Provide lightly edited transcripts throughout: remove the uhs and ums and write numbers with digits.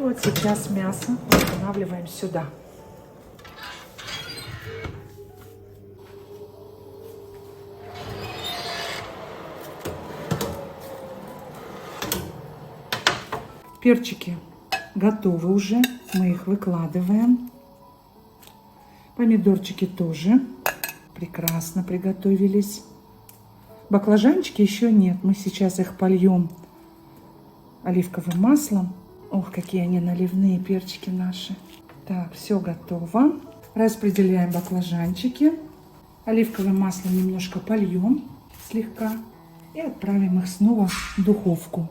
И вот сейчас мясо устанавливаем сюда. Перчики готовы уже, мы их выкладываем. Помидорчики тоже прекрасно приготовились. Баклажанчики еще нет, мы сейчас их польем оливковым маслом. Ох, какие они наливные, перчики наши. Так, все готово. Распределяем баклажанчики. Оливковым маслом немножко польем слегка. И отправим их снова в духовку.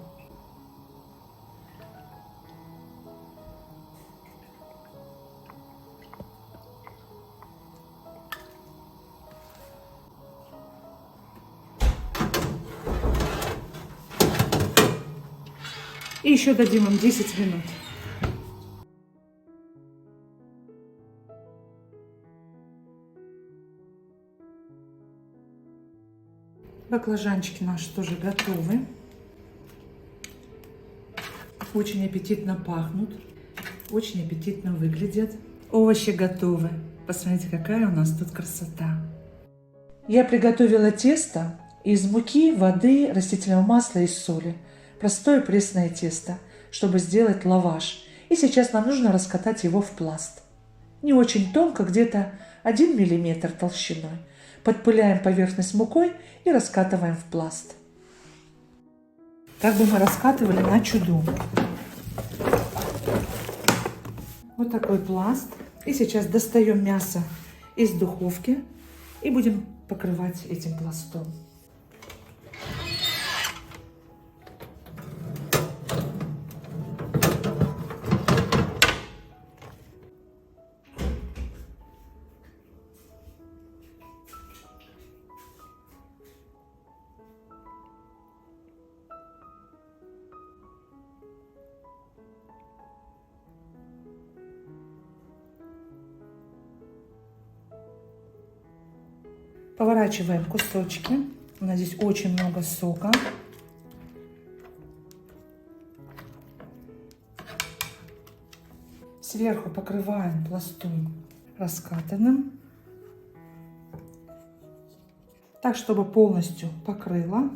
И еще дадим им 10 минут. Баклажанчики наши тоже готовы. Очень аппетитно пахнут. Очень аппетитно выглядят. Овощи готовы. Посмотрите, какая у нас тут красота. Я приготовила тесто из муки, воды, растительного масла и соли. Простое пресное тесто, чтобы сделать лаваш. И сейчас нам нужно раскатать его в пласт. Не очень тонко, где-то 1 мм толщиной. Подпыляем поверхность мукой и раскатываем в пласт. Как бы мы раскатывали на чуду. Вот такой пласт. И сейчас достаем мясо из духовки и будем покрывать этим пластом. Поворачиваем кусочки. У нас здесь очень много сока. Сверху покрываем пластом раскатанным. Так, чтобы полностью покрыло.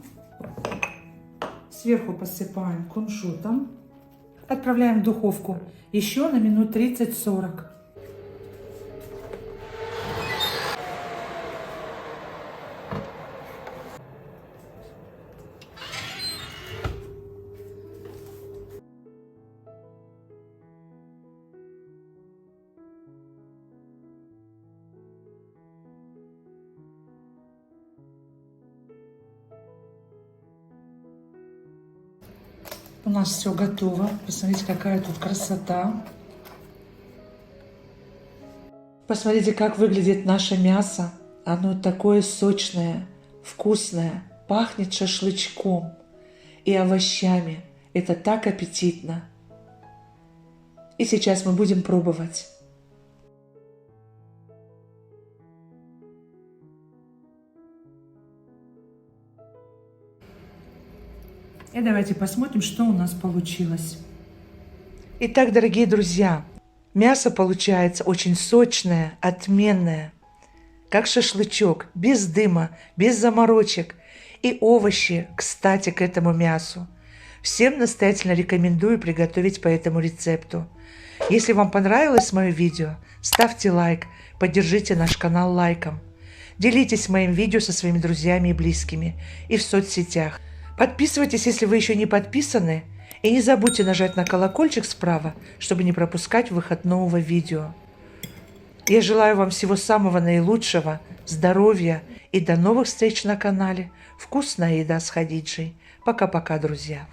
Сверху посыпаем кунжутом. Отправляем в духовку еще на минут 30-40. У нас все готово. Посмотрите, какая тут красота. Посмотрите, как выглядит наше мясо. Оно такое сочное, вкусное, пахнет шашлычком и овощами. Это так аппетитно. И сейчас мы будем пробовать. И давайте посмотрим, что у нас получилось. Итак, дорогие друзья, мясо получается очень сочное, отменное, как шашлычок, без дыма, без заморочек. И овощи, кстати, к этому мясу. Всем настоятельно рекомендую приготовить по этому рецепту. Если вам понравилось мое видео, ставьте лайк, поддержите наш канал лайком. Делитесь моим видео со своими друзьями и близкими и в соцсетях. Подписывайтесь, если вы еще не подписаны, и не забудьте нажать на колокольчик справа, чтобы не пропускать выход нового видео. Я желаю вам всего самого наилучшего, здоровья и до новых встреч на канале «Вкусная еда с Хадиджей». Пока-пока, друзья!